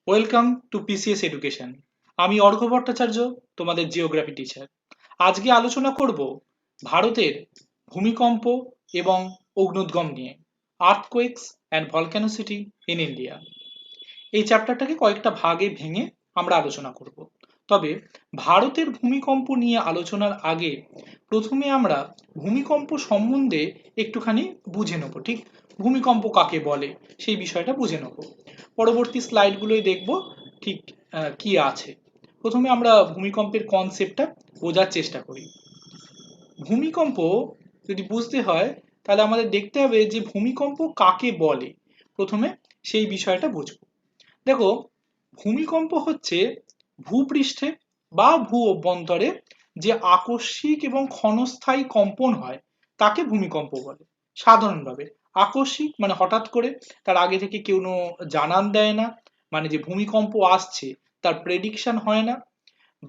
Welcome to PCS education. আমি অর্ঘ্য ভট্টাচার্য, তোমাদের geography teacher. আজকে আলোচনা করব ভারতের ভূমিকম্প এবং অগ্ন্যুৎগম নিয়ে, আর্থকোয়েকস অ্যান্ড ভলক্যানোসিটি ইন ইন্ডিয়া। এই চ্যাপ্টারটাকে কয়েকটা ভাগে ভেঙে আমরা আলোচনা করব। তবে ভারতের ভূমিকম্প নিয়ে আলোচনার আগে প্রথমে আমরা ভূমিকম্প সম্বন্ধে একটুখানি বুঝে নেব, ঠিক ভূমিকম্প কাকে বলে সেই বিষয়টা বুঝে নেব। পরবর্তী স্লাইডগুলোই দেখব ঠিক কি আছে। প্রথমে আমরা ভূমিকম্পের কনসেপ্টটা বোঝার চেষ্টা করি। ভূমিকম্প যদি বুঝতে হয় তাহলে আমাদের দেখতে হবে যে ভূমিকম্প কাকে বলে। প্রথমে সেই বিষয়টা বুঝবো। দেখো, ভূমিকম্প হচ্ছে ভূপৃষ্ঠে বা ভূ অভ্যন্তরে যে আকস্মিক এবং ক্ষণস্থায়ী কম্পন হয় তাকে ভূমিকম্প বলে। সাধারণভাবে আকস্মিক মানে হঠাৎ করে, তার আগে থেকে কেউ জানান দেয় না, মানে যে ভূমিকম্প আসছে তার প্রেডিকশন হয় না।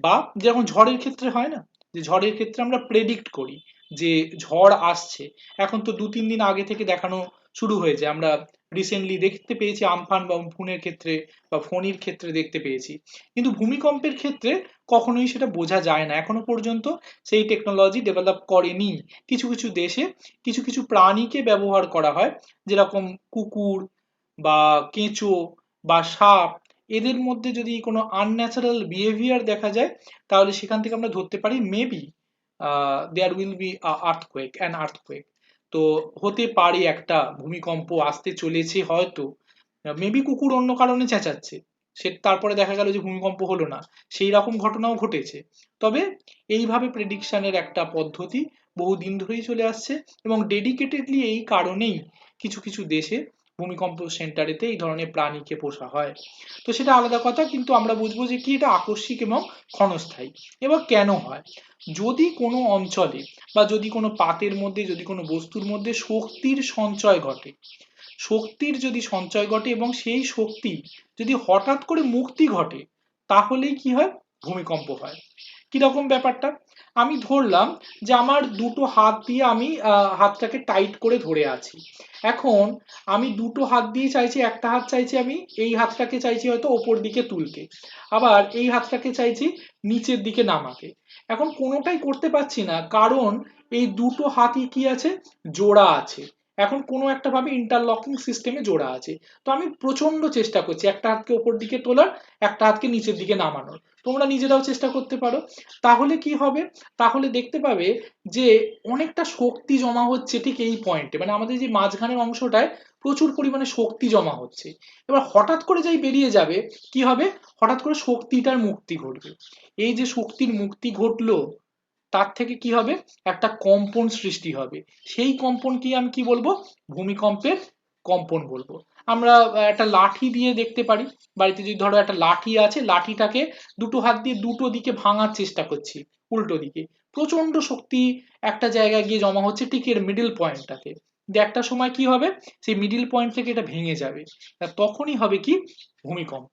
বা যেমন ঝড়ের ক্ষেত্রে হয় না, যে ঝড়ের ক্ষেত্রে আমরা প্রেডিক্ট করি যে ঝড় আসছে। এখন তো 2-3 দিন আগে থেকে দেখানো শুরু হয়েছে, আমরা রিসেন্টলি দেখতে পেয়েছি আমফান বা উমফুনের ক্ষেত্রে বা ফণির ক্ষেত্রে দেখতে পেয়েছি। কিন্তু ভূমিকম্পের ক্ষেত্রে কখনোই সেটা বোঝা যায় না, এখনো পর্যন্ত সেই টেকনোলজি ডেভেলপ করেনি। কিছু কিছু দেশে কিছু কিছু প্রাণীকে ব্যবহার করা হয়, যেরকম কুকুর বা কেঁচো বা সাপ, এদের মধ্যে যদি কোনো আনন্যাচারাল বিহেভিয়ার দেখা যায় তাহলে সেখান থেকে আমরা ধরতে পারি maybe there will be earthquake. তো হতে পারে একটা ভূমিকম্প আসতে চলেছে হয়তো, মেবি কুকুর অন্য কারণে চেঁচাচ্ছে, সে তারপরে দেখা গেল যে ভূমিকম্প হলো না, সেই রকম ঘটনাও ঘটেছে। তবে এইভাবে প্রেডিকশনের একটা পদ্ধতি বহুদিন ধরেই চলে আসছে এবং ডেডিকেটেডলি এই কারণেই কিছু কিছু দেশে ভূমিকম্প সেন্টারেতে এই ধরনের প্রাণীকে পোষা হয়। তো সেটা আলাদা কথা, কিন্তু আমরা বুঝবো যে কি এটা আকস্মিক এবং ক্ষণস্থায়ী। এবার কেন হয়? যদি কোনো অঞ্চলে বা যদি কোনো পাতের মধ্যে, যদি কোনো বস্তুর মধ্যে শক্তির সঞ্চয় ঘটে, শক্তির যদি সঞ্চয় ঘটে এবং সেই শক্তি যদি হঠাৎ করে মুক্তি ঘটে, তাহলেই কি হয়? ভূমিকম্প হয়। কিরকম ব্যাপারটা? আমি ধরলাম যে আমার দুটো হাত দিয়ে আমি হাতটাকে টাইট করে ধরে আছি। এখন আমি দুটো হাত দিয়ে চাইছি, একটা হাত চাইছি আমি এই হাতটাকে চাইছি হয়তো ওপর দিকে তুলতে, আবার এই হাতটাকে চাইছি নিচের দিকে নামাতে। এখন কোনোটাই করতে পারছি না, কারণ এই দুটো হাতই কি আছে? জোড়া আছে। এখন কোনো একটা ভাবে ইন্টারলকিং সিস্টেমে জোড়া আছে। তো আমি প্রচন্ড চেষ্টা করছি একটা হাতকে ওপর দিকে তোলার, একটা হাতকে নিচের দিকে নামানোর। তোমরা নিজেরাও চেষ্টা করতে পারো। তাহলে কি হবে? তাহলে দেখতে পাবে যে অনেকটা শক্তি জমা হচ্ছে ঠিক এই পয়েন্টে, মানে আমাদের যে মাঝখানের অংশটায় প্রচুর পরিমাণে শক্তি জমা হচ্ছে। এবার হঠাৎ করে যাই বেরিয়ে যাবে, কি হবে? হঠাৎ করে শক্তিটার মুক্তি ঘটবে। এই যে শক্তির মুক্তি ঘটলো, তার থেকে কি হবে? একটা কম্পন সৃষ্টি হবে। সেই কম্পন কি আমি কি বলবো? ভূমিকম্পের কম্পন বলবো। আমরা একটা লাঠি দিয়ে দেখতে পারি। বাড়িতে যদি ধরো একটা লাঠি আছে, লাঠিটাকে দুটো হাত দিয়ে দুটো দিকে ভাঙার চেষ্টা করছি, উল্টো দিকে প্রচন্ড শক্তি একটা জায়গায় গিয়ে জমা হচ্ছে ঠিক এর মিডল পয়েন্টটাতে। একটা সময় কি হবে? সেই মিডল পয়েন্ট থেকে এটা ভেঙে যাবে। তখনই হবে কি? ভূমিকম্প।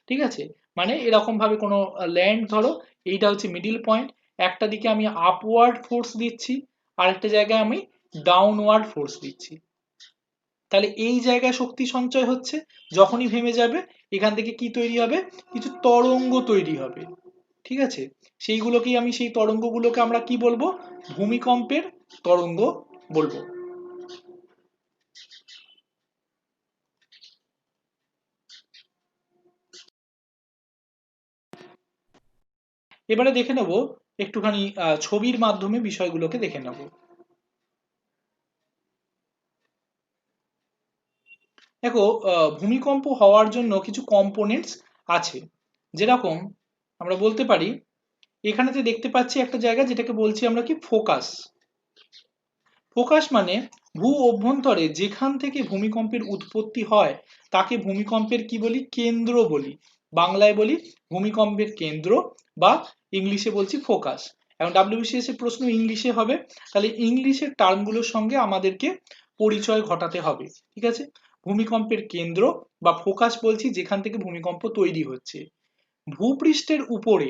ঠিক আছে? মানে এরকম ভাবে কোনো ল্যান্ড ধরো, এইটা হচ্ছে মিডল পয়েন্ট, একটা দিকে আমি আপওয়ার্ড ফোর্স দিচ্ছি, আরেকটা জায়গায় আমি ডাউনওয়ার্ড ফোর্স দিচ্ছি। তাহলে এই জায়গায় শক্তি সঞ্চয় হচ্ছে, যখনই ভেঙে যাবে এখান থেকে কি তৈরি হবে? কিছু তরঙ্গ তৈরি হবে। ঠিক আছে? সেইগুলোকেই আমি, সেই তরঙ্গগুলোকে আমরা কি বলবো? ভূমিকম্পের তরঙ্গ বলবো। এবারে দেখে নেব একটুখানি ছবির মাধ্যমে বিষয়গুলোকে দেখে নেব। দেখো, ভূমিকম্প হওয়ার জন্য কিছু কম্পোনেন্টস আছে। যেরকম আমরা বলতে পারি, এখানেতে দেখতে পাচ্ছি একটা জায়গা যেটাকে বলছি আমরা কি? ফোকাস। ফোকাস মানে ভূ অভ্যন্তরে যেখান থেকে ভূমিকম্পের উৎপত্তি হয় তাকে ভূমিকম্পের কি বলি? কেন্দ্র বলি। বাংলায় বলি ভূমিকম্পের কেন্দ্র, বা ইংলিশে বলছি ফোকাস। এখন ডাব্লিউবিসিএস এর প্রশ্ন ইংলিশে হবে, তাহলে ইংলিশের টার্মগুলোর সঙ্গে আমাদেরকে পরিচয় ঘটাতে হবে। ঠিক আছে? ভূমিকম্পের কেন্দ্র বা ফোকাস বলছি যেখান থেকে ভূমিকম্প তৈরি হচ্ছে। ভূপৃষ্ঠের উপরে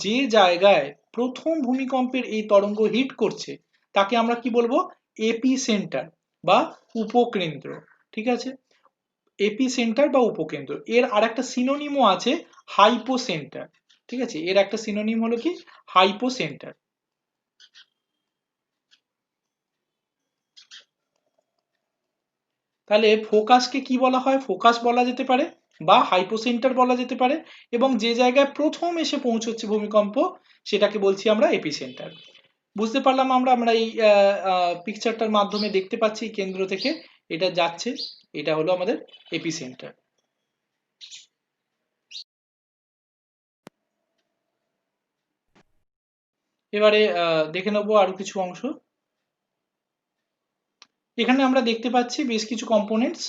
যে জায়গায় প্রথম ভূমিকম্পের এই তরঙ্গ হিট করছে তাকে আমরা কি বলবো? এপি সেন্টার বা উপকেন্দ্র। ঠিক আছে? এপিসেন্টার বা উপকেন্দ্র। এর আরেকটা সিনোনিমও আছে হাইপোসেন্টার। ঠিক আছে, এর একটা সিনোনিম হলো কি হাইপোসেন্টার। তাহলে ফোকাসকে কি বলা হয়? ফোকাস বলা যেতে পারে বা হাইপোসেন্টার বলা যেতে পারে, এবং যে জায়গায় প্রথম এসে পৌঁছচ্ছে ভূমিকম্প সেটাকে বলছি আমরা এপিসেন্টার। বুঝতে পারলাম আমরা আমরা এই পিকচারটার মাধ্যমে দেখতে পাচ্ছি কেন্দ্র থেকে এটা যাচ্ছে, এটা হলো আমাদের এপিসেন্টার। এবারে দেখে নেবো আরো কিছু অংশ। এখানে আমরা দেখতে পাচ্ছি বেশ কিছু কম্পোনেন্টস।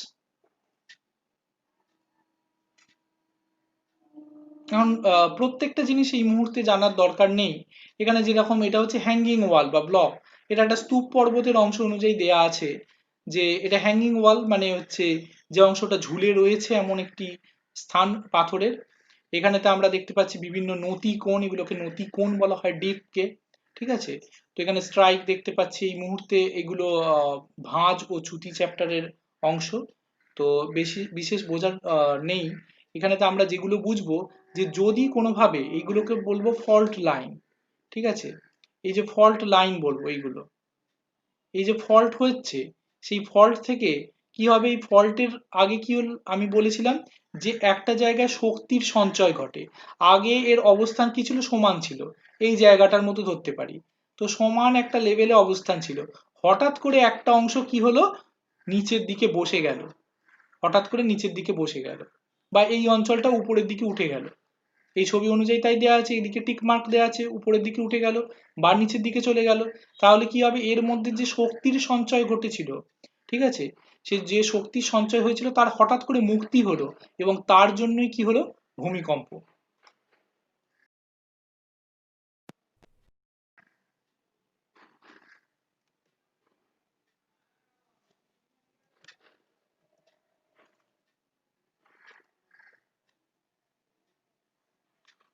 কারণ প্রত্যেকটা জিনিস এই মুহূর্তে জানার দরকার নেই। এখানে যেরকম এটা হচ্ছে হ্যাঙ্গিং ওয়াল বা ব্লক, এটা একটা স্তূপ পর্বতের অংশ অনুযায়ী দেয়া আছে যে এটা হ্যাঙ্গিং ওয়াল মানে হচ্ছে যে অংশটা ঝুলে রয়েছে এমন একটি স্থান পাথরের। এখানেতে আমরা দেখতে পাচ্ছি বিভিন্ন নতি কোণ, এগুলোকে নতি কোণ বলা হয় ডিপকে। ঠিক আছে, তো এখানে স্ট্রাইক দেখতে পাচ্ছি এই মুহূর্তে, এগুলো ভাঁজ ও চুতি চ্যাপ্টারের অংশ। তো বেশি বিশেষ বোঝার নেই। এখানেতে আমরা যেগুলো বুঝবো যে যদি কোনোভাবে এইগুলোকে বলবো ফল্ট লাইন। ঠিক আছে, এই যে ফল্ট লাইন বলবো এইগুলো, এই যে ফল্ট হচ্ছে সেই ফল্ট থেকে কি হবে, এই ফল্টের আগে কি হল আমি বলেছিলাম যে একটা জায়গায় শক্তির সঞ্চয় ঘটে। আগে এর অবস্থান কি ছিল? সমান ছিল, এই জায়গাটার মতো ধরতে পারি। তো সমান একটা লেভেলে অবস্থান ছিল, হঠাৎ করে একটা অংশ কি হলো, নিচের দিকে বসে গেল, হঠাৎ করে নিচের দিকে বসে গেল, বা এই অঞ্চলটা উপরের দিকে উঠে গেল। এই ছবি অনুযায়ী তাই দেওয়া আছে, এদিকে টিক মার্ক দেওয়া আছে, উপরের দিকে উঠে গেল বা নিচের দিকে চলে গেল। তাহলে কি হবে, এর মধ্যে যে শক্তির সঞ্চয় ঘটেছিল, ঠিক আছে, সে যে শক্তির সঞ্চয় হয়েছিল তার হঠাৎ করে মুক্তি হলো, এবং তার জন্যই কি হলো, ভূমিকম্প।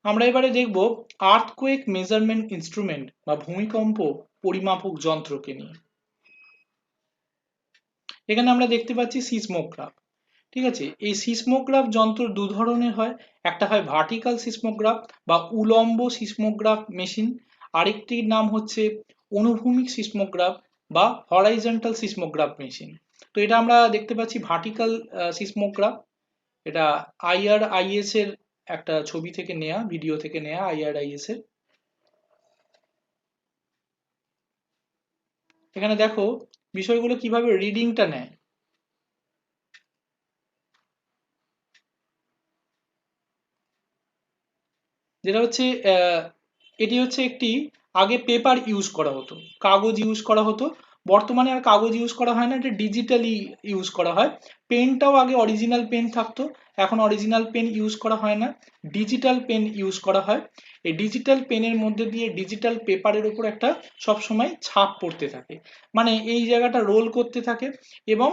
আমরা এবারে দেখব আর্থকোয়েক মেজারমেন্ট ইনস্ট্রুমেন্ট বা ভূমিকম্প পরিমাপক যন্ত্রকে নিয়ে। এখানে আমরা দেখতে পাচ্ছি সিসমোগ্রাফ। ঠিক আছে, এই সিসমোগ্রাফ যন্ত্র দু ধরনের হয়, একটা হয় ভার্টিক্যাল সিসমোগ্রাফ বা উলম্ব সিসমোগ্রাফ মেশিন, আরেকটির নাম হচ্ছে অনুভূমিক সিসমোগ্রাফ বা হরাইজন্টাল সিসমোগ্রাফ মেশিন। তো এটা আমরা দেখতে পাচ্ছি ভার্টিক্যাল সিসমোগ্রাফ, এটা IRIS এর একটা ছবি থেকে নেয়া, ভিডিও থেকে নেয়া IRIS এর। এখানে দেখো বিষয়গুলো কিভাবে রিডিংটা নেয়। যেটা হচ্ছে এটি হচ্ছে একটি, আগে পেপার ইউজ করা হতো, কাগজ ইউজ করা হতো, বর্তমানে আর কাগজ ইউজ করা হয় না, এটা ডিজিটালি ইউজ করা হয়। পেনটাও আগে অরিজিনাল পেন থাকতো, এখন অরিজিনাল পেন ইউজ করা হয় না, ডিজিটাল পেন ইউজ করা হয়। এই ডিজিটাল পেনের মধ্যে দিয়ে ডিজিটাল পেপারের উপর একটা সবসময় ছাপ পড়তে থাকে, মানে এই জায়গাটা রোল করতে থাকে এবং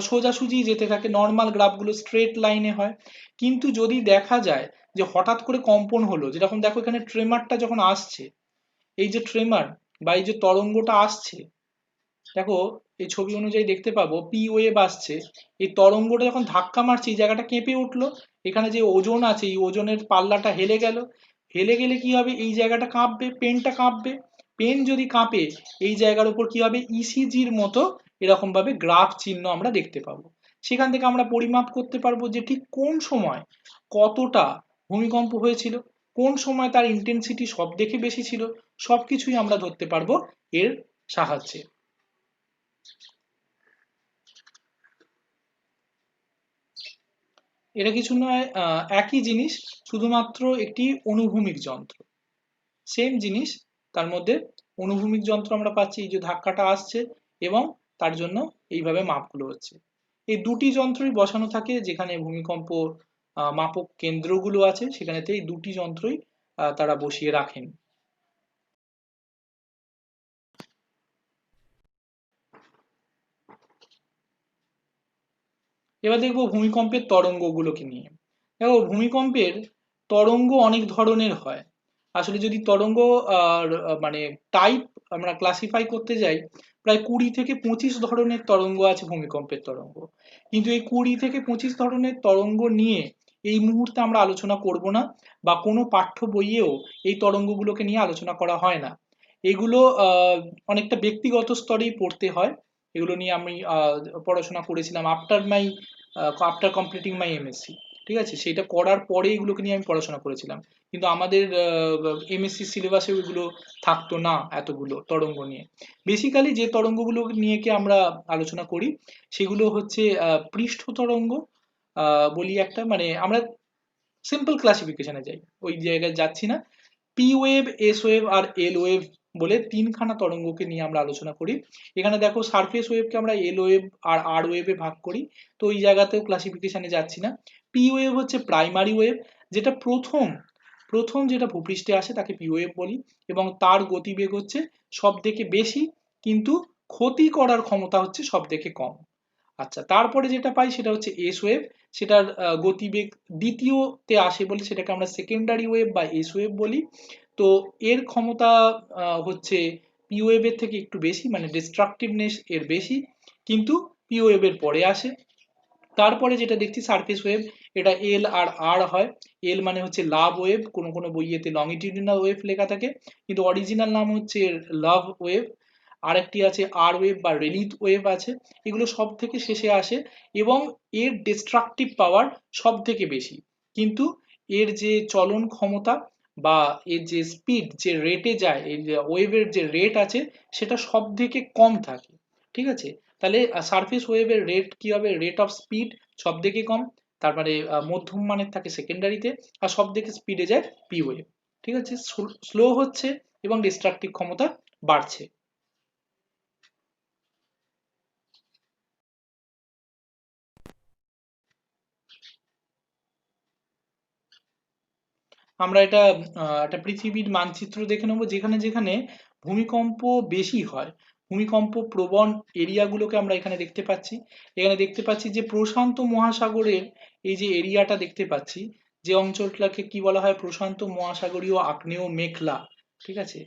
সোজাসুজি যেতে থাকে, নর্মাল গ্রাফগুলো স্ট্রেট লাইনে হয়। কিন্তু যদি দেখা যায় যে হঠাৎ করে কম্পন হলো, যেরকম দেখো এখানে ট্রেমারটা যখন আসছে, এই যে ট্রেমার বা এই যে তরঙ্গটা আসছে, দেখো এই ছবি অনুযায়ী দেখতে পাবো পি ওয়েভ আসছে, এই তরঙ্গটা যখন ধাক্কা মারছে এই জায়গাটা কেঁপে উঠলো, এখানে যে ওজন আছে এই ওজনের পাল্লাটা হেলে গেল, হেলে গেলে কি হবে, এই জায়গাটা কাঁপবে, পেনটা কাঁপবে, পেন যদি কাঁপে এই জায়গার উপর কি হবে, ইসিজির মতো এরকম ভাবে গ্রাফ চিহ্ন আমরা দেখতে পাবো। সেখান থেকে আমরা পরিমাপ করতে পারবো যে ঠিক কোন সময় কতটা ভূমিকম্প হয়েছিল, কোন সময় তার ইন্টেন্সিটি সব থেকে বেশি ছিল, সবকিছুই আমরা ধরতে পারবো এর সাহায্যে। এটা কিছু নয়, একই জিনিস, শুধুমাত্র একটি অনুভূমিক যন্ত্র, সেম জিনিস, তার মধ্যে অনুভূমিক যন্ত্র আমরা পাচ্ছি, এই যে ধাক্কাটা আসছে এবং তার জন্য এইভাবে মাপগুলো হচ্ছে। এই দুটি যন্ত্রই বসানো থাকে যেখানে ভূমিকম্প মাপক কেন্দ্রগুলো আছে, সেখানেতে এই দুটি যন্ত্রই তারা বসিয়ে রাখেন। এবার দেখবো ভূমিকম্পের তরঙ্গগুলোকে নিয়ে। দেখো ভূমিকম্পের তরঙ্গ অনেক ধরনের হয়। আসলে যদি তরঙ্গ মানে টাইপ আমরা ক্লাসিফাই করতে যাই, প্রায় 20 থেকে 25 ধরনের তরঙ্গ আছে ভূমিকম্পের তরঙ্গ। কিন্তু এই 20 থেকে 25 ধরনের তরঙ্গ নিয়ে এই মুহূর্তে আমরা আলোচনা করব না, বা কোনো পাঠ্য বইয়েও এই তরঙ্গগুলোকে নিয়ে আলোচনা করা হয় না। এগুলো অনেকটা ব্যক্তিগত স্তরেই পড়তে হয়। এগুলো নিয়ে আমি পড়াশোনা করেছিলাম আফটার কমপ্লিটিং মাই এমএসসি। ঠিক আছে, সেটা করার পরে এগুলোকে নিয়ে আমি পড়াশোনা করেছিলাম। কিন্তু আমাদের এমএসসি সিলেবাসে এগুলো থাকতো না, এতগুলো তরঙ্গ নিয়ে। বেসিক্যালি যে তরঙ্গগুলো নিয়ে কি আমরা আলোচনা করি সেগুলো হচ্ছে পৃষ্ঠ তরঙ্গ বলি একটা, মানে আমরা সিম্পল ক্লাসিফিকেশনে যাই, ওই জায়গায় যাচ্ছি না। পি ওয়েভ, এস ওয়েভ আর এল ওয়েভ বলে তিনখানা তরঙ্গকে নিয়ে আমরা আলোচনা করি। এখানে দেখো সারফেস ওয়েভকে আমরা এল ওয়েভ আর আর ওয়েভে ভাগ করি, তো ওই জায়গাতেও ক্লাসিফিকেশনে যাচ্ছি না। পি ওয়েভ হচ্ছে প্রাইমারি ওয়েভ, যেটা প্রথম প্রথম যেটা ভূপৃষ্ঠে আসে তাকে পি ওয়েভ বলি, এবং তার গতিবেগ হচ্ছে সব থেকে বেশি, কিন্তু ক্ষতি করার ক্ষমতা হচ্ছে সব থেকে কম। আচ্ছা, তারপরে যেটা পাই সেটা হচ্ছে এস ওয়েভ, সেটার গতিবেগ দ্বিতীয়তে আসে বলে সেটাকে আমরা সেকেন্ডারি ওয়েভ বা এস ওয়েভ বলি। তো এর ক্ষমতা হচ্ছে পি ওয়েভের থেকে একটু বেশি, মানে ডিস্ট্রাকটিভনেস এর বেশি, কিন্তু পি ওয়েভের পরে আসে। তারপরে যেটা দেখছি সারফেস ওয়েভ, এটা এল আর আর হয়। এল মানে হচ্ছে লাভ ওয়েভ, কোনো কোনো বইয়েতে লংগিটিউডিনাল ওয়েভ লেখা থাকে, কিন্তু অরিজিনাল নাম হচ্ছে লাভ ওয়েভ। আরেকটি আছে আর ওয়েভ বা রেলিথ ওয়েভ আছে। এগুলো সব থেকে শেষে আসে, এবং এর ডিস্ট্রাকটিভ পাওয়ার সব থেকে বেশি, কিন্তু এর যে চলন ক্ষমতা বা এর যে স্পিড, যে রেটে যায়, এই যে ওয়েভের যে রেট আছে সেটা সব থেকে কম থাকে। ঠিক আছে, তাহলে সারফেস ওয়েভের রেট কি হবে, রেট অফ স্পিড সব থেকে কম, তারপরে মধ্যম মানের থাকে সেকেন্ডারিতে, আর সব থেকে স্পিডে যায় পি ওয়েভ। ঠিক আছে, স্লো হচ্ছে এবং ডিস্ট্রাকটিভ ক্ষমতা বাড়ছে। আমরা এটা একটা পৃথিবীর মানচিত্র দেখে নেবো, যেখানে যেখানে ভূমিকম্প বেশি হয়, ভূমিকম্প প্রবণ এরিয়াগুলোকে আমরা এখানে দেখতে পাচ্ছি। এখানে দেখতে পাচ্ছি যে প্রশান্ত মহাসাগরের এই যে এরিয়াটা দেখতে পাচ্ছি, যে অঞ্চলটাকে কি বলা হয়, প্রশান্ত মহাসাগরীয় আগ্নেয় মেখলা। ঠিক আছে,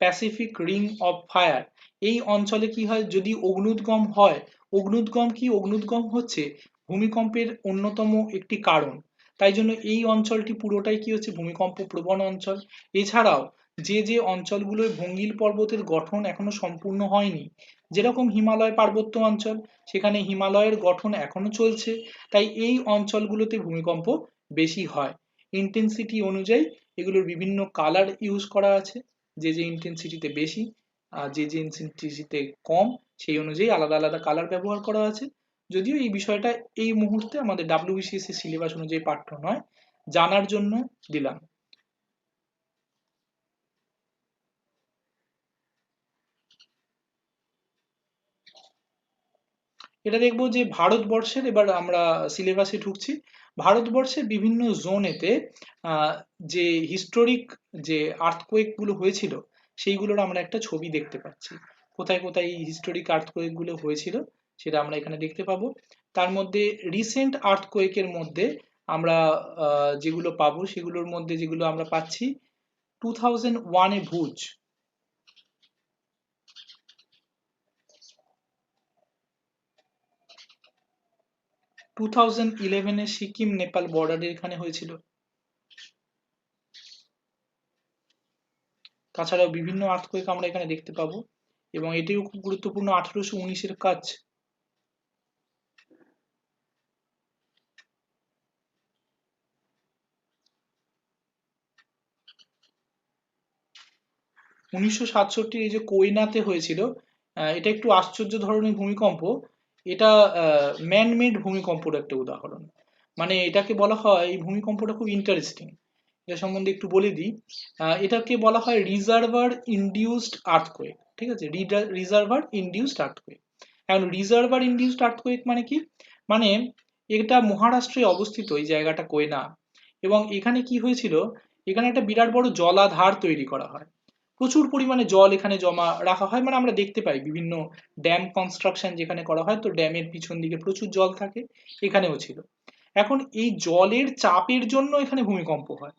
প্যাসিফিক রিং অফ ফায়ার। এই অঞ্চলে কি হয়, যদি অগ্নুদ্গম হয়, অগ্নুদ্গম কি, অগ্নুদ্গম হচ্ছে ভূমিকম্পের অন্যতম একটি কারণ। তাই জন্য এই অঞ্চলটি পুরোটাই কি হচ্ছে, ভূমিকম্প প্রবণ অঞ্চল। এছাড়াও যে যে অঞ্চলগুলোয় ভঙ্গিল পর্বতের গঠন এখনো সম্পূর্ণ হয়নি, যেরকম হিমালয় পার্বত্য অঞ্চল, সেখানে হিমালয়ের গঠন এখনো চলছে, তাই এই অঞ্চলগুলোতে ভূমিকম্প বেশি হয়। ইন্টেন্সিটি অনুযায়ী এগুলোর বিভিন্ন কালার ইউজ করা আছে, যে যে ইন্টেন্সিটিতে বেশি আর যে যে ইন্টেন্সিটিতে কম, সেই অনুযায়ী আলাদা আলাদা কালার ব্যবহার করা আছে। যদিও এই বিষয়টা এই মুহূর্তে আমাদের ডাব্লিউবিসিএসসি সিলেবাস অনুযায়ী পাঠ্য নয়, জানার জন্য দিলাম। এটা দেখবো যে ভারতবর্ষের, এবার আমরা সিলেবাসে ঢুকছি। ভারতবর্ষের বিভিন্ন জোনেতে যে হিস্টোরিক যে আর্থকোয়েক গুলো হয়েছিল সেইগুলোর আমরা একটা ছবি দেখতে পাচ্ছি। কোথায় কোথায় এই হিস্টোরিক আর্থকোয়েক গুলো হয়েছিল সেটা আমরা এখানে দেখতে পাবো। তার মধ্যে রিসেন্ট আর্থকোয়েকের মধ্যে আমরা যেগুলো পাবো সেগুলোর মধ্যে যেগুলো আমরা পাচ্ছি, 2001-এ ভুজ, 2011-এ সিকিম নেপাল বর্ডারের এখানে হয়েছিল। তাছাড়াও বিভিন্ন আর্থকোয়েক আমরা এখানে দেখতে পাবো, এবং এটিও খুব গুরুত্বপূর্ণ, 1819-এর কাজ। 1967 এই যে কোয়নাতে হয়েছিল, এটা একটু আশ্চর্য ধরনের ভূমিকম্প। এটা ম্যান মেড ভূমিকম্পর একটা উদাহরণ, মানে এটাকে বলা হয়, এই ভূমিকম্পটা খুব ইন্টারেস্টিং, এটা সম্বন্ধে একটু বলে দিই। এটাকে বলা হয় রিজার্ভার ইনডিউসড আর্থকোয়েক। ঠিক আছে, রিজার্ভার ইনডিউসড আর্থকোয়েক। এখন রিজার্ভার ইনডিউসড আর্থকোয়েক মানে কি, মানে এটা মহারাষ্ট্রে অবস্থিত এই জায়গাটা কোয়না, এবং এখানে কি হয়েছিল, এখানে একটা বিরাট বড় জলাধার তৈরি করা হয়, প্রচুর পরিমাণে জল এখানে জমা রাখা হয়, মানে আমরা দেখতে পাই বিভিন্ন ড্যাম কনস্ট্রাকশন যেখানে করা হয়, তো ড্যামের পিছন দিকে প্রচুর জল থাকে, এখানেও ছিল। এখন এই জলের চাপের জন্য এখানে ভূমিকম্প হয়।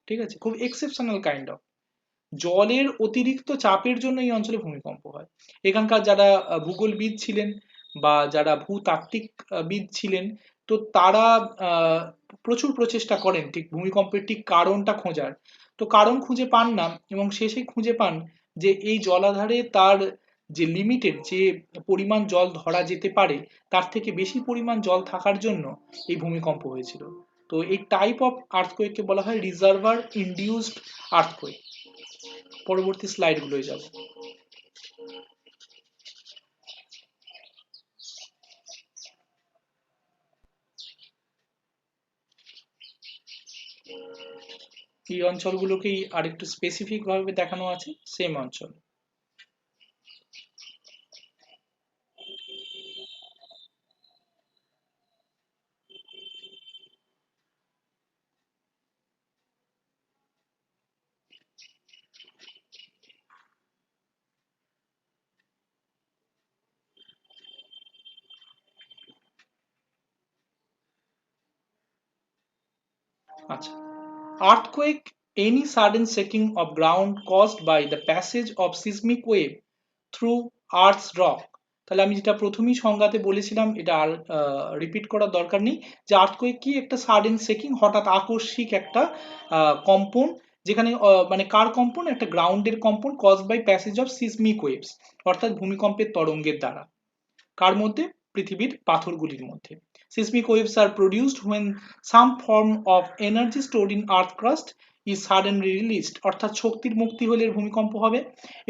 ঠিক আছে, খুব এক্সেপশনাল কাইন্ড অফ। জলের অতিরিক্ত চাপের জন্য এই অঞ্চলে ভূমিকম্প হয়। এখানকার যারা ভূগোলবিদ ছিলেন বা যারা ভূতাত্ত্বিকবিদ ছিলেন, তো তারা প্রচুর প্রচেষ্টা করেন ঠিক ভূমিকম্পের ঠিক কারণটা খোঁজার। তো কারণ খুঁজে পান না এবং শেষে খুঁজে পান যে এই জলাধারে তার যে লিমিটেড যে পরিমাণ জল ধরা যেতে পারে তার থেকে বেশি পরিমাণ জল থাকার জন্য এই ভূমিকম্প হয়েছিল। তো এই টাইপ অফ আর্থকোয়েককে বলা হয় রিজার্ভার ইনডিউসড আর্থকোয়েক। পরবর্তী স্লাইডগুলোয় যাব। এই অঞ্চলগুলোকেই আরেকটু স্পেসিফিক ভাবে দেখানো আছে, সেম অঞ্চল। আচ্ছা, earthquake, any sudden shaking of ground caused by the passage of seismic wave through earth's rock। তাহলে আমি যেটা প্রথমেই সংজ্ঞাতে বলেছিলাম, এটা আর রিপিট করার দরকার নেই, যে আর্থকোয়েক কি একটা সাডেন শেকিং, হঠাৎ আকস্মিক একটা কম্পন, যেখানে মানে কার কম্পন, একটা গ্রাউন্ডের কম্পন, caused by passage of seismic waves, অর্থাৎ ভূমিকম্পের তরঙ্গের দ্বারা। কার মধ্যে? পৃথিবীর পাথরগুলির মধ্যে। Seismic waves are produced when some form of energy stored in earth crust is suddenly released, অর্থাৎ শক্তির মুক্তি হলে ভূমিকম্প হবে।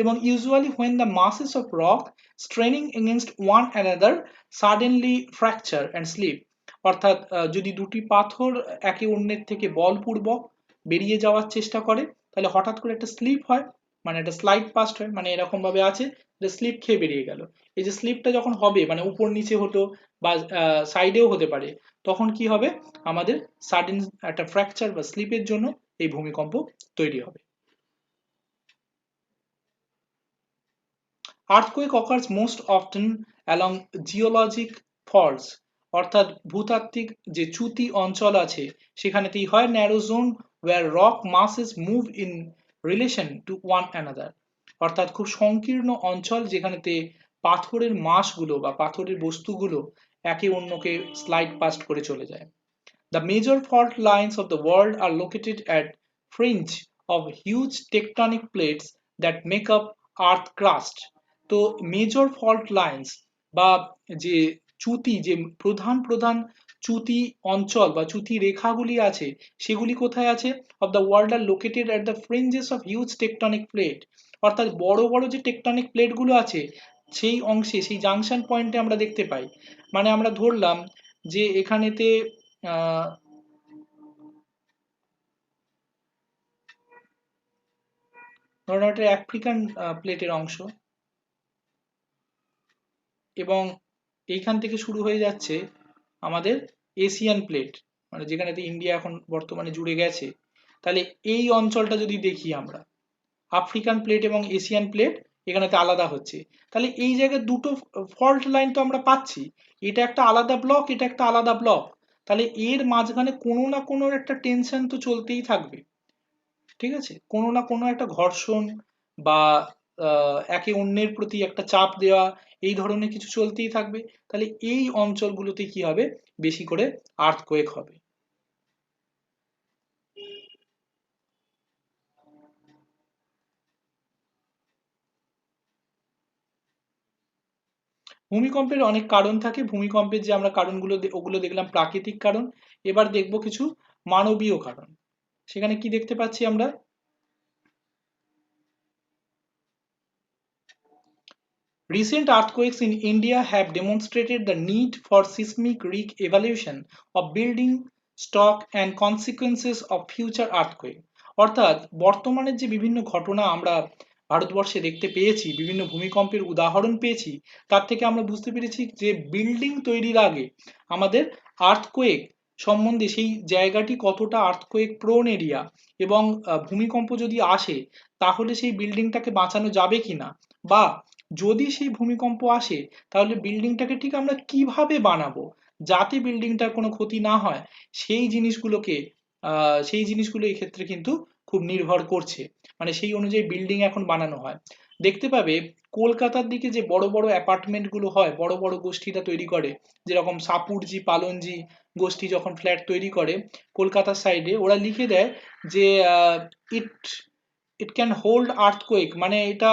এবং usually when the masses of rock straining against one another suddenly fracture and slip, অর্থাৎ যদি দুটি পাথর একে অন্যের থেকে বলপূর্বক বেরিয়ে যাওয়ার চেষ্টা করে, তাহলে হঠাৎ করে একটা স্লিপ হয়, মানে একটা স্লাইড পাস্ট হয়, মানে এরকম ভাবে আছে যে স্লিপ খেয়ে বেরিয়ে গেল। এই যে স্লিপটা যখন হবে, মানে উপর নিচে হতো বা সাইডেও হতে পারে, তখন কি হবে, আমাদের সাডেন একটা ফ্র্যাকচার বা স্লিপের জন্য এই ভূমিকম্প তৈরি হবে। Earthquake occurs most often along geologic faults, অর্থাৎ ভূতাত্ত্বিক যে চ্যুতি অঞ্চল আছে সেখানেতেই হয়। Narrow zone where rock masses move in relation to one another, অর্থাৎ খুব সংকীর্ণ অঞ্চল যেখানেতে পাথরের মাসগুলো বা পাথরের বস্তুগুলো একে অন্যকে স্লাইড পাস্ট করে চলে যায়। The major fault lines of the world are located at fringe of huge tectonic plates that make up earth crust। তো মেজর ফল্ট লাইন্স বা যে চ্যুতি, যে প্রধান প্রধান চ্যুতি অঞ্চল বা চ্যুতি রেখাগুলি আছে, সেগুলি কোথায় আছে? Of the world are located at the ফ্রিঞ্জেস of huge tectonic plate, অর্থাৎ বড় বড় যে টেকটনিক প্লেটগুলো আছে সেই অংশে, সেই জাংশন পয়েন্টে আমরা দেখতে পাই। মানে আমরা ধরলাম যে এখানেতে ধরুন একটা আফ্রিকান প্লেটের অংশ, এবং এইখান থেকে শুরু হয়ে যাচ্ছে আমাদের এশিয়ান প্লেট, মানে যেখানেতে ইন্ডিয়া এখন বর্তমানে জুড়ে গেছে। তাহলে এই অঞ্চলটা যদি দেখি আমরা, আফ্রিকান প্লেট এবং এশিয়ান প্লেট এখানেতে আলাদা হচ্ছে, তাহলে এই জায়গায় দুটো ফল্ট লাইন তো আমরা পাচ্ছি, এটা একটা আলাদা ব্লক, এটা একটা আলাদা ব্লক, তাহলে এর মাঝখানে কোনো না কোনো একটা টেনশন তো চলতেই থাকবে। ঠিক আছে, কোনো না কোনো একটা ঘর্ষণ বা একে অন্যের প্রতি একটা চাপ দেওয়া, এই ধরনের কিছু চলতেই থাকবে। তাহলে এই অঞ্চলগুলোতে কি হবে, বেশি করে আর্থকোয়েক হবে। ভূমিকম্পের অনেক কারণ থাকে। ভূমিকম্পের যে আমরা কারণগুলো ওগুলো দেখলাম প্রাকৃতিক কারণ। এবার দেখব কিছু মানবীয় কারণ। সেখানে কি দেখতে পাচ্ছি আমরা? Recent earthquakes in India have demonstrated the need for seismic re-evaluation of building stock and consequences of future earthquake। অর্থাৎ বর্তমানের যে বিভিন্ন ঘটনা আমরা ভারতবর্ষে দেখতে পেয়েছি, বিভিন্ন ভূমিকম্পের উদাহরণ পেয়েছি, তার থেকে আমরা বুঝতে পেরেছি যে বিল্ডিং তৈরির আগে আমাদের আর্থকোয়েক সম্বন্ধে, সেই জায়গাটি কতটা আর্থকোয়েক প্রোন এরিয়া, এবং ভূমিকম্প যদি আসে তাহলে সেই বিল্ডিংটাকে বাঁচানো যাবে কিনা, বা যদি সেই ভূমিকম্প আসে তাহলে বিল্ডিংটাকে ঠিক আমরা কিভাবে বানাবো যাতে বিল্ডিংটার কোনো ক্ষতি না হয়, সেই জিনিসগুলোকে সেই জিনিসগুলো এই ক্ষেত্রে কিন্তু খুব নির্ভর করছে। মানে সেই অনুযায়ী বিল্ডিং এখন বানানো হয়। দেখতে পাবে কলকাতার দিকে যে বড় বড় অ্যাপার্টমেন্ট গুলো হয়, বড় বড় গোষ্ঠীটা তৈরি করে, যেরকম সাপুরজি পালনজি গোষ্ঠী যখন ফ্ল্যাট তৈরি করে কলকাতার সাইডে, ওরা লিখে দেয় যে ইট ইট ক্যান হোল্ড আর্থকোয়েক, মানে এটা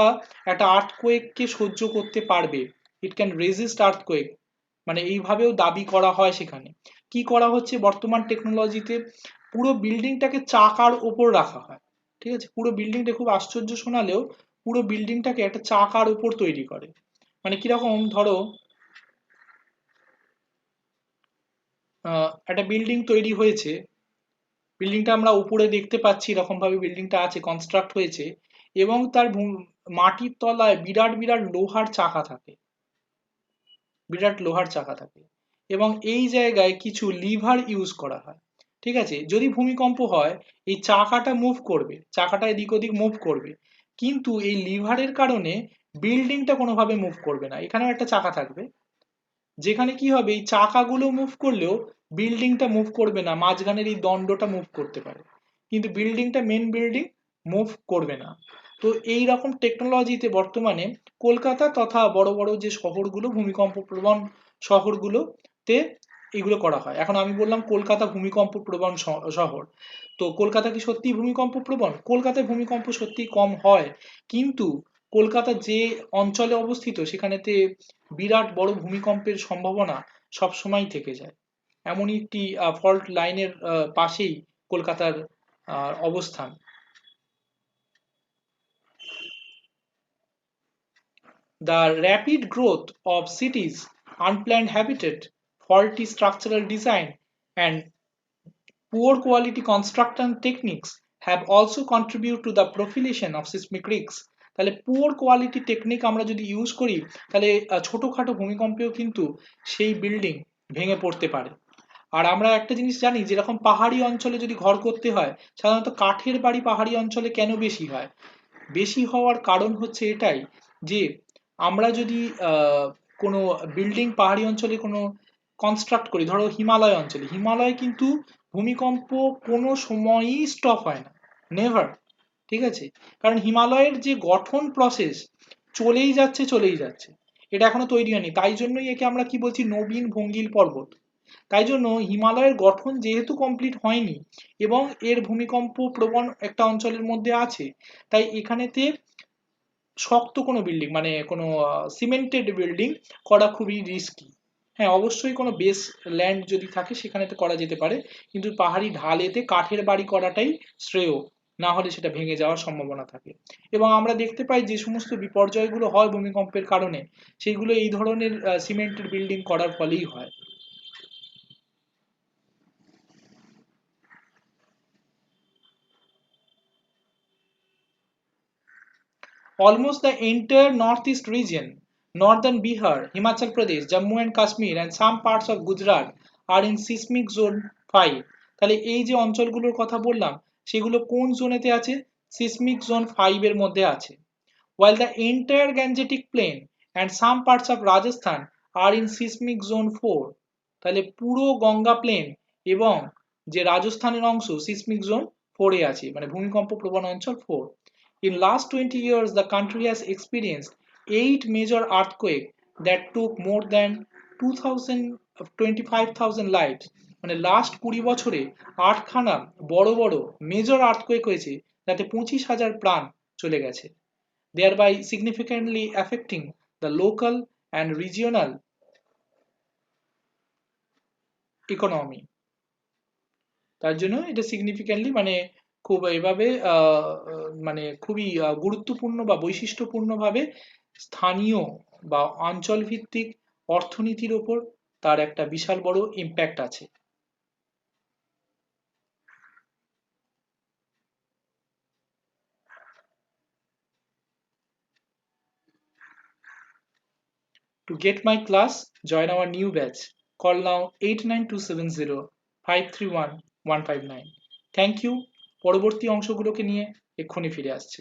একটা আর্থকোয়েককে সহ্য করতে পারবে, ইট ক্যান রেজিস্ট আর্থকোয়েক, মানে এইভাবেও দাবি করা হয় সেখানে। কি করা হচ্ছে বর্তমান টেকনোলজিতে, পুরো বিল্ডিংটাকে চাকার ওপর রাখা হয়। ঠিক আছে, পুরো বিল্ডিংটা, খুব আশ্চর্য শোনালেও পুরো বিল্ডিংটাকে একটা চাকার উপর তৈরি করে। মানে কিরকম, ধরো একটা বিল্ডিং তৈরি হয়েছে, বিল্ডিংটা আমরা উপরে দেখতে পাচ্ছি এরকম ভাবে বিল্ডিংটা আছে, কনস্ট্রাক্ট হয়েছে, এবং তার মাটির তলায় বিরাট বিরাট লোহার চাকা থাকে, বিরাট লোহার চাকা থাকে, এবং এই জায়গায় কিছু লিভার ইউজ করা হয়। ঠিক আছে, যদি ভূমিকম্প হয় এই চাকাটা মুভ করবে, চাকাটা এদিক ওদিক মুভ করবে, কিন্তু এই লিভারের কারণে বিল্ডিংটা কোনোভাবে মুভ করবে না। এখানেও একটা চাকা থাকবে, যেখানে কি হবে, এই চাকাগুলো মুভ করলেও বিল্ডিংটা মুভ করবে না, মাঝখানের এই দণ্ডটা মুভ করতে পারে, কিন্তু বিল্ডিংটা, মেন বিল্ডিং মুভ করবে না। তো এই রকম টেকনোলজিতে বর্তমানে কলকাতা তথা বড় বড় যে শহরগুলো, ভূমিকম্প প্রবণ শহরগুলোতে এগুলো করা হয়। এখন আমি বললাম কলকাতা ভূমিকম্প প্রবণ শহর, তো কলকাতা কি সত্যি ভূমিকম্প প্রবণ? কলকাতায় ভূমিকম্প সত্যি কম হয়, কিন্তু কলকাতা যে অঞ্চলে অবস্থিত সেখানেতে বিরাট বড় ভূমিকম্পের সম্ভাবনা সবসময় থেকে যায়। এমনই একটি ফল্ট লাইনের পাশেই কলকাতার অবস্থান। The rapid growth of cities, unplanned habitat, faulty structural design, and poor quality construction techniques have also contributed to the proliferation of seismic risks. তাহলে পুয়ার কোয়ালিটি টেকনিক আমরা যদি ইউজ করি, তাহলে ছোটখাটো ভূমিকম্পেও কিন্তু সেই বিল্ডিং ভেঙে পড়তে পারে। আর আমরা একটা জিনিস জানি, যেরকম পাহাড়ি অঞ্চলে যদি ঘর করতে হয়, সাধারণত কাঠের বাড়ি পাহাড়ি অঞ্চলে কেন বেশি হয়? বেশি হওয়ার কারণ হচ্ছে এটাই, যে আমরা যদি কোনো বিল্ডিং পাহাড়ি অঞ্চলে কোনো কনস্ট্রাক্ট করি, ধরো হিমালয় অঞ্চলে, হিমালয় কিন্তু ভূমিকম্প কোনো সময়ই স্টপ হয় না, নেভার। ঠিক আছে, কারণ হিমালয়ের যে গঠন প্রসেস চলেই যাচ্ছে চলেই যাচ্ছে, এটা এখনো তৈরি হয়নি, তাই জন্যই একে আমরা কি বলছি, নবীন ভঙ্গিল পর্বত। তাই জন্য হিমালয়ের গঠন যেহেতু কমপ্লিট হয়নি এবং এর ভূমিকম্প প্রবণ একটা অঞ্চলের মধ্যে আছে, তাই এখানেতে শক্ত কোনো বিল্ডিং, মানে কোনো সিমেন্টেড বিল্ডিং করা খুবই রিস্কি। হ্যাঁ, অবশ্যই কোনো বেস ল্যান্ড যদি থাকে সেখানে তো করা যেতে পারে, কিন্তু পাহাড়ি ঢালেতে কাঠের বাড়ি করাটাই শ্রেয়, না হলে সেটা ভেঙে যাওয়ার সম্ভাবনা থাকে। এবং আমরা দেখতে পাই যে সমস্ত বিপর্যয়গুলো হয় ভূমিকম্পের কারণে, সেগুলো এই ধরনের সিমেন্টেড বিল্ডিং করার ফলেই হয়। Almost the entire northeast region, northern Bihar, Himachal Pradesh, Jammu and Kashmir, and some parts of Gujarat are in seismic zone 5. তাহলে এই যে অঞ্চলগুলোর কথা বললাম, সেগুলো কোন জোনেতে আছে? সিসমিক জোন 5 এর মধ্যে আছে। While the entire Gangetic Plain and some parts of Rajasthan are in seismic zone 4. তাহলে পুরো গঙ্গা প্লেন এবং যে রাজস্থানের অংশ সিসমিক জোন 4 এ আছে, মানে ভূমিকম্প প্রবণ অঞ্চল 4। In last 20 years, the country has experienced 8 major earthquakes that took more than 2000 25,000 lives. মানে লাস্ট 20 বছরে 8খানা বড় বড় মেজর আর্থকোয়েক হয়েছে, যাতে 25,000 প্রাণ চলে গেছে, thereby significantly affecting the local and regional economy. তার জন্য এটা সিগনিফিক্যান্টলি, মানে খুব এভাবে মানে খুবই গুরুত্বপূর্ণ বা বৈশিষ্ট্যপূর্ণভাবে স্থানীয় বা অঞ্চল ভিত্তিক অর্থনীতির ওপর তার একটা বিশাল বড় ইম্প্যাক্ট আছে। To get my class, join our new batch. Call now 89270531 159. Thank you. পরবর্তী অংশগুলোকে নিয়ে এক্ষুনি ফিরে আসছি।